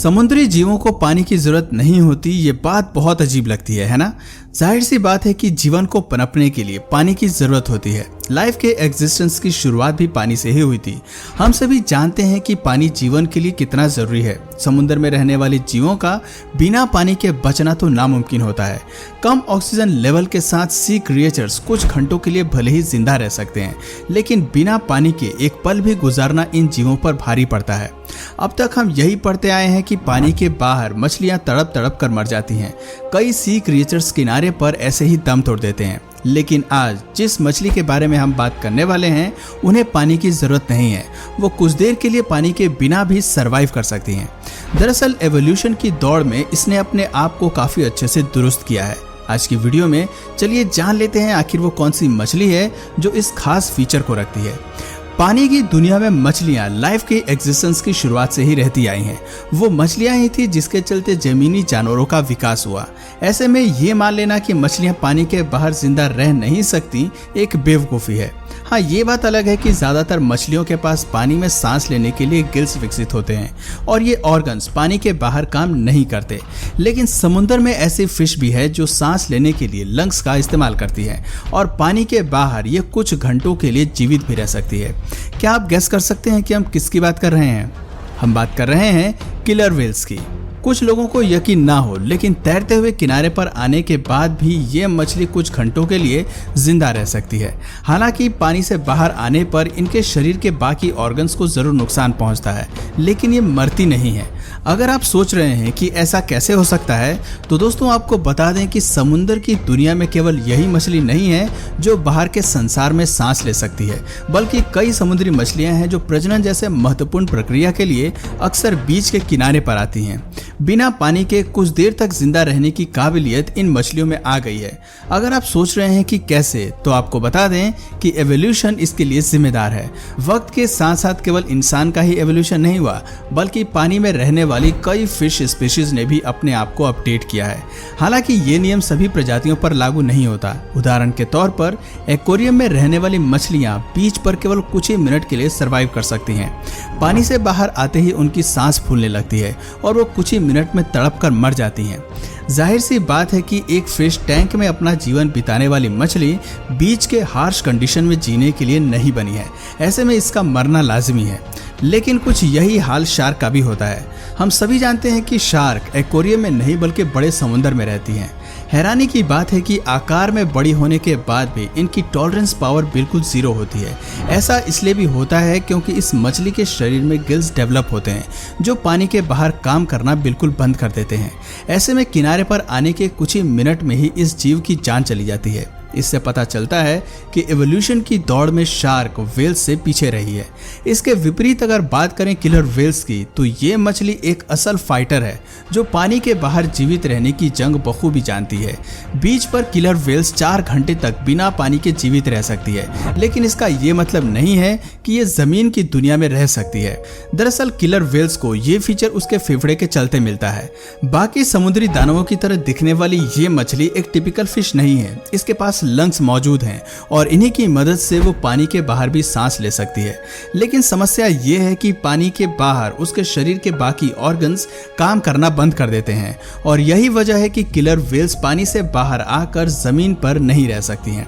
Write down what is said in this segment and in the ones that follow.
समुद्री जीवों को पानी की जरूरत नहीं होती, ये बात बहुत अजीब लगती है ना। जाहिर सी बात है कि जीवन को पनपने के लिए पानी की जरूरत होती है। लाइफ के एग्जिस्टेंस की शुरुआत भी पानी से ही हुई थी। हम सभी जानते हैं कि पानी जीवन के लिए कितना जरूरी है। समुद्र में रहने वाले जीवों का बिना पानी के बचना तो नामुमकिन होता है। कम ऑक्सीजन लेवल के साथ सी क्रिएचर्स कुछ घंटों के लिए भले ही जिंदा रह सकते हैं, लेकिन बिना पानी के एक पल भी गुजारना इन जीवों पर भारी पड़ता है। अब तक हम यही पढ़ते आए हैं कि पानी के बाहर मछलियां तड़प तड़प कर मर जाती हैं। कई सी क्रिएचर्स किनारे पर ऐसे ही दम तोड़ देते हैं। लेकिन आज जिस मछली के बारे में हम बात करने वाले हैं, उन्हें पानी की जरूरत नहीं है। वो कुछ देर के लिए पानी के बिना भी सरवाइव कर सकती हैं। दरअसल एवोल्यूशन की दौड़ में इसने अपने आप को काफी अच्छे से दुरुस्त किया है। आज की वीडियो में चलिए जान लेते हैं आखिर वो कौन सी मछली है जो इस खास फीचर को रखती है। पानी की दुनिया में मछलियां लाइफ के एग्जिस्टेंस की शुरुआत से ही रहती आई हैं। वो मछलियां ही थी जिसके चलते जमीनी जानवरों का विकास हुआ। ऐसे में ये मान लेना कि मछलियां पानी के बाहर जिंदा रह नहीं सकती एक बेवकूफ़ी है। हाँ, ये बात अलग है कि ज़्यादातर मछलियों के पास पानी में सांस लेने के लिए गिल्स विकसित होते हैं और ये ऑर्गन्स पानी के बाहर काम नहीं करते। लेकिन समुद्र में ऐसी फिश भी है जो सांस लेने के लिए लंग्स का इस्तेमाल करती है और पानी के बाहर ये कुछ घंटों के लिए जीवित भी रह सकती है। क्या आप गेस कर सकते हैं कि हम किसकी बात कर रहे हैं? हम बात कर रहे हैं किलर व्हेल्स की। कुछ लोगों को यकीन ना हो, लेकिन तैरते हुए किनारे पर आने के बाद भी ये मछली कुछ घंटों के लिए जिंदा रह सकती है। हालांकि पानी से बाहर आने पर इनके शरीर के बाकी ऑर्गन्स को जरूर नुकसान पहुंचता है, लेकिन ये मरती नहीं है। अगर आप सोच रहे हैं कि ऐसा कैसे हो सकता है, तो दोस्तों आपको बता दें कि समुद्र की दुनिया में केवल यही मछली नहीं है जो बाहर के संसार में सांस ले सकती है, बल्कि कई समुद्री मछलियां हैं जो प्रजनन जैसे महत्वपूर्ण प्रक्रिया के लिए अक्सर बीच के किनारे पर आती हैं। बिना पानी के कुछ देर तक जिंदा रहने की काबिलियत इन मछलियों में आ गई है। अगर आप सोच रहे हैं कि कैसे, तो आपको बता दें कि एवोल्यूशन इसके लिए जिम्मेदार है। वक्त के साथ साथ केवल इंसान का ही एवोल्यूशन नहीं हुआ, बल्कि पानी में रहने वाली कई फिश स्पीशीज ने भी अपने आप को अपडेट किया है। हालांकि ये नियम सभी प्रजातियों पर लागू नहीं होता। उदाहरण के तौर पर एक्वेरियम में रहने वाली मछलियां बीच पर केवल कुछ ही मिनट के लिए सरवाइव कर सकती हैं। पानी से बाहर आते ही उनकी सांस फूलने लगती है और वो कुछ ही मिनट में तड़प कर मर जाती हैं। जाहिर सी बात है कि एक फिश टैंक में अपना जीवन बिताने वाली मछली बीच के हार्श कंडीशन में जीने के लिए नहीं बनी है। ऐसे में इसका मरना लाजमी है। लेकिन कुछ यही हाल शार्क का भी होता है। हम सभी जानते हैं कि शार्क एक्वेरियम में नहीं बल्कि बड़े समुद्र में रहती हैं। हैरानी की बात है कि आकार में बड़ी होने के बाद भी इनकी टॉलरेंस पावर बिल्कुल जीरो होती है। ऐसा इसलिए भी होता है क्योंकि इस मछली के शरीर में गिल्स डेवलप होते हैं जो पानी के बाहर काम करना बिल्कुल बंद कर देते हैं। ऐसे में किनारे पर आने के कुछ ही मिनट में ही इस जीव की जान चली जाती है। इससे पता चलता है कि एवोल्यूशन की दौड़ में शार्क व्हेल्स से पीछे रही है। इसके विपरीत अगर बात करें किलर व्हेल्स की, तो ये मछली एक असल फाइटर है जो पानी के बाहर जीवित रहने की जंग बखूबी जानती है। बीच पर किलर व्हेल्स 4 घंटे तक बिना पानी के जीवित रह सकती है, लेकिन इसका ये मतलब नहीं है कि ये जमीन की दुनिया में रह सकती है। दरअसल किलर व्हेल्स को ये फीचर उसके फेफड़े के चलते मिलता है। बाकी समुद्री दानवों की तरह दिखने वाली ये मछली एक टिपिकल फिश नहीं है। इसके पास लंग्स मौजूद हैं और इन्हीं की मदद से वो पानी के बाहर भी सांस ले सकती है। लेकिन समस्या ये है कि पानी के बाहर उसके शरीर के बाकी ऑर्गन्स काम करना बंद कर देते हैं और यही वजह है कि किलर व्हेल्स पानी से बाहर आकर जमीन पर नहीं रह सकती हैं।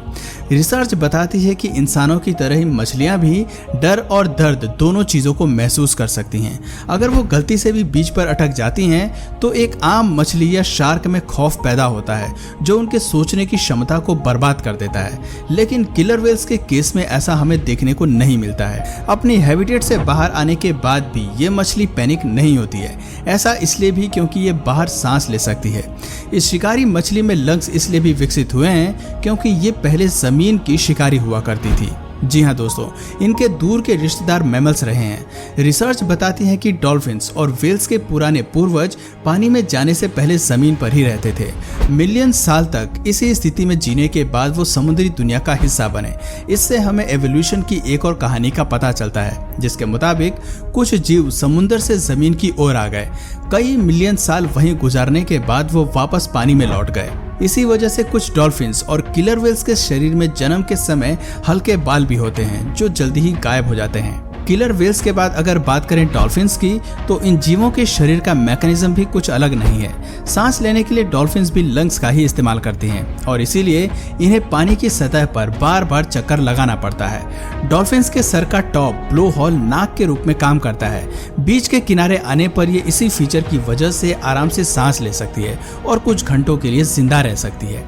रिसर्च बताती है कि इंसानों की तरह ही मछलियां भी डर और दर्द दोनों चीजों को महसूस कर सकती हैं। अगर वो गलती से भी बीच पर अटक जाती हैं, तो एक आम मछली या शार्क में खौफ पैदा होता है जो उनके सोचने की क्षमता को बर्बाद कर देता है। लेकिन किलर व्हेल्स के केस में ऐसा हमें देखने को नहीं मिलता है। अपनी हैबिटेट से बाहर आने के बाद भी ये मछली पैनिक नहीं होती है। ऐसा इसलिए भी क्योंकि ये बाहर सांस ले सकती है। इस शिकारी मछली में लंग्स इसलिए भी विकसित हुए हैं क्योंकि ये पहले जमीन की शिकारी हुआ करती थी। जी हाँ दोस्तों, इनके दूर के रिश्तेदार मैमल्स रहे हैं। रिसर्च बताती है कि डॉल्फिन्स और व्हेल्स के पुराने पूर्वज पानी में जाने से पहले जमीन पर ही रहते थे। मिलियन साल तक इसी स्थिति में जीने के बाद वो समुद्री दुनिया का हिस्सा बने। इससे हमें एवोल्यूशन की एक और कहानी का पता चलता है, जिसके मुताबिक कुछ जीव समुद्र से जमीन की ओर आ गए। कई मिलियन साल वहीं गुजारने के बाद वो वापस पानी में लौट गए। इसी वजह से कुछ डॉल्फिन्स और किलर व्हेल्स के शरीर में जन्म के समय हल्के बाल भी होते हैं जो जल्दी ही गायब हो जाते हैं। किलर व्हेल्स के बाद अगर बात करें डॉल्फिन्स की, तो इन जीवों के शरीर का मैकेनिज्म भी कुछ अलग नहीं है। सांस लेने के लिए डॉल्फिन्स भी लंग्स का ही इस्तेमाल करती हैं और इसीलिए इन्हें पानी की सतह पर बार बार चक्कर लगाना पड़ता है। डॉल्फिन्स के सर का टॉप ब्लो होल नाक के रूप में काम करता है। बीच के किनारे आने पर ये इसी फीचर की वजह से आराम से सांस ले सकती है और कुछ घंटों के लिए जिंदा रह सकती है।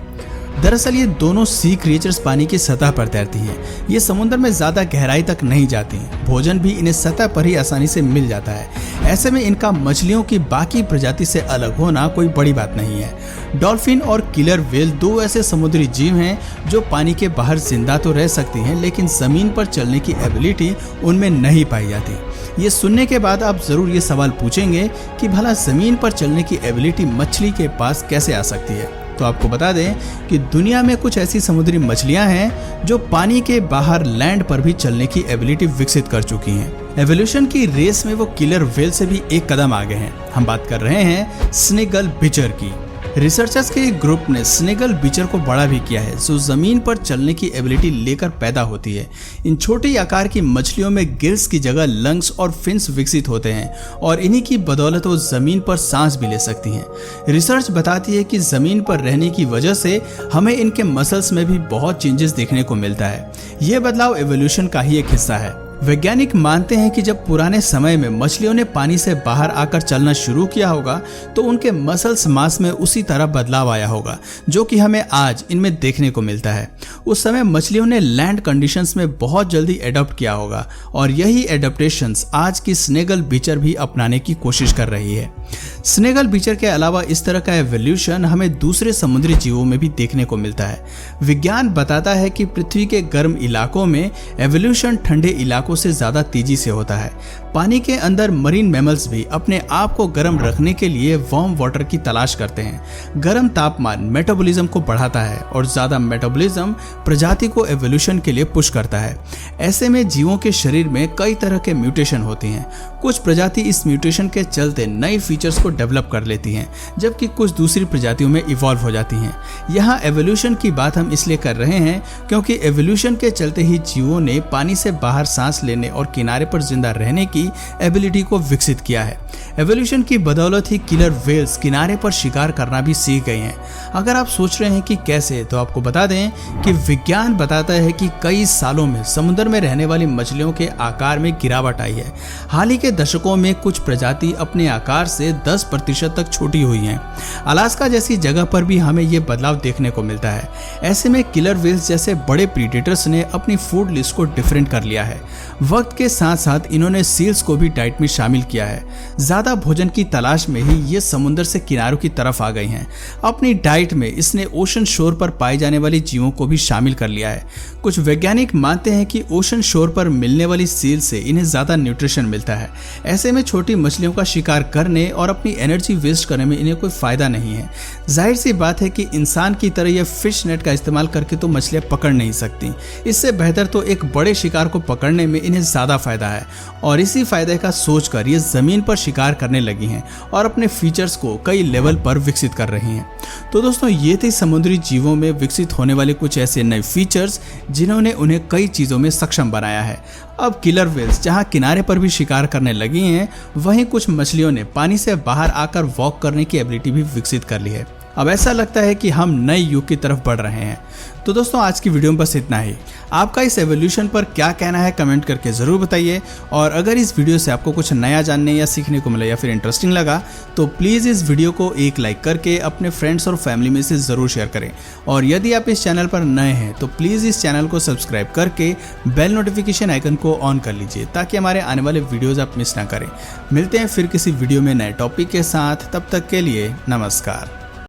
दरअसल ये दोनों सी क्रिएचर्स पानी की सतह पर तैरती हैं। ये समुद्र में ज्यादा गहराई तक नहीं जाती। भोजन भी इन्हें सतह पर ही आसानी से मिल जाता है। ऐसे में इनका मछलियों की बाकी प्रजाति से अलग होना कोई बड़ी बात नहीं है। डॉल्फिन और किलर व्हेल दो ऐसे समुद्री जीव हैं जो पानी के बाहर जिंदा तो रह सकती हैं, लेकिन जमीन पर चलने की एबिलिटी उनमें नहीं पाई जाती। ये सुनने के बाद आप जरूर ये सवाल पूछेंगे कि भला जमीन पर चलने की एबिलिटी मछली के पास कैसे आ सकती है। तो आपको बता दें कि दुनिया में कुछ ऐसी समुद्री मछलियां हैं जो पानी के बाहर लैंड पर भी चलने की एबिलिटी विकसित कर चुकी हैं। एवोल्यूशन की रेस में वो किलर व्हेल से भी एक कदम आगे हैं। हम बात कर रहे हैं स्नेगल बिचर की। रिसर्चर्स के एक ग्रुप ने स्नेगल बिचर को बड़ा भी किया है, जो जमीन पर चलने की एबिलिटी लेकर पैदा होती है। इन छोटे आकार की मछलियों में गिल्स की जगह लंग्स और फिन्स विकसित होते हैं और इन्हीं की बदौलत वो जमीन पर सांस भी ले सकती हैं। रिसर्च बताती है कि जमीन पर रहने की वजह से हमें इनके मसल्स में भी बहुत चेंजेस देखने को मिलता है। ये बदलाव एवोल्यूशन का ही एक हिस्सा है। वैज्ञानिक मानते हैं कि जब पुराने समय में मछलियों ने पानी से बाहर आकर चलना शुरू किया होगा तो उनके मसल्स मास में उसी तरह बदलाव आया होगा जो कि हमें आज इनमें देखने को मिलता है। उस समय मछलियों ने लैंड कंडीशंस में बहुत जल्दी एडॉप्ट किया होगा और यही एडॉप्टेशंस आज की स्नेगल बिचर भी अपनाने की कोशिश कर रही है। स्नेगल बिचर के अलावा इस तरह का एवोल्यूशन हमें दूसरे समुद्री जीवों में भी देखने को मिलता है। विज्ञान बताता है कि पृथ्वी के गर्म इलाकों में एवोल्यूशन ठंडे इलाकों से ज्यादा तेजी से होता है। पानी के अंदर मरीन मैमल्स भी अपने आप को गर्म रखने के लिए वार्म वाटर की तलाश करते हैं। गर्म तापमान मेटाबॉलिज्म को बढ़ाता है और ज्यादा मेटाबॉलिज्म प्रजाति को एवोल्यूशन के लिए पुश करता है। ऐसे में जीवों के शरीर में कई तरह के म्यूटेशन होती हैं। कुछ प्रजाति इस म्यूटेशन के चलते नई फीचर्स को डेवलप कर लेती हैं, जबकि कुछ दूसरी प्रजातियों में इवॉल्व हो जाती हैं। यहाँ एवोल्यूशन की बात हम इसलिए कर रहे हैं क्योंकि एवोल्यूशन के चलते ही जीवों ने पानी से बाहर सांस लेने और किनारे पर जिंदा रहने की एबिलिटी को विकसित किया है। एवोल्यूशन की बदौलत ही किलर व्हेल्स किनारे पर शिकार करना भी सीख गए हैं। अगर आप सोच रहे हैं कि कैसे, तो आपको बता दें कि विज्ञान बताता है कि कई सालों में समुद्र में रहने वाली मछलियों के आकार में गिरावट आई है। हाल ही के दशकों में कुछ प्रजाति अपने आकार से 10% तक छोटी हुई हैं। अलास्का जैसी जगह पर भी हमें ये बदलाव देखने को मिलता है। ऐसे में किलर व्हेल्स जैसे बड़े प्रीडेटर्स ने अपनी फूड लिस्ट को डिफरेंट कर लिया है। वक्त के साथ साथ इन्होंने सील्स को भी डाइट में शामिल किया है। ज्यादा भोजन की तलाश में ही ये समुद्र से किनारों की तरफ आ गई हैं। अपनी डाइट में इसने ओशन शोर पर पाए जाने वाले जीवों को भी शामिल कर लिया है। कुछ वैज्ञानिक मानते हैं कि ओशन शोर पर मिलने वाली सील से इन्हें ज्यादा न्यूट्रिशन मिलता है। ऐसे में छोटी मछलियों का शिकार करने और अपनी एनर्जी वेस्ट करने में इन्हें कोई फायदा नहीं है। जाहिर सी बात है कि इंसान की तरह ये फिश नेट का इस्तेमाल करके तो मछलियां पकड़ नहीं सकती। इससे बेहतर तो एक बड़े शिकार को पकड़ने में इन्हें ज्यादा फायदा है और इसी फायदे का सोचकर ये जमीन पर शिकार करने लगी हैं और अपने फीचर्स को कई लेवल पर विकसित कर रही हैं। तो दोस्तों, ये थे समुद्री जीवों में विकसित होने वाले कुछ ऐसे नए फीचर्स जिन्होंने उन्हें कई चीजों में सक्षम बनाया है। अब किलर व्हेल्स जहां किनारे पर भी शिकार करने लगी हैं, वहीं कुछ मछलियों ने पानी से बाहर आकर वॉक करने की एबिलिटी भी विकसित कर ली है। अब ऐसा लगता है कि हम नए युग की तरफ बढ़ रहे हैं। तो दोस्तों, आज की वीडियो में बस इतना ही। आपका इस एवोल्यूशन पर क्या कहना है कमेंट करके ज़रूर बताइए। और अगर इस वीडियो से आपको कुछ नया जानने या सीखने को मिला या फिर इंटरेस्टिंग लगा तो प्लीज़ इस वीडियो को एक लाइक करके अपने फ्रेंड्स और फैमिली में से ज़रूर शेयर करें। और यदि आप इस चैनल पर नए हैं तो प्लीज़ इस चैनल को सब्सक्राइब करके बेल नोटिफिकेशन आइकन को ऑन कर लीजिए ताकि हमारे आने वाले वीडियोज़ आप मिस ना करें। मिलते हैं फिर किसी वीडियो में नए टॉपिक के साथ। तब तक के लिए नमस्कार।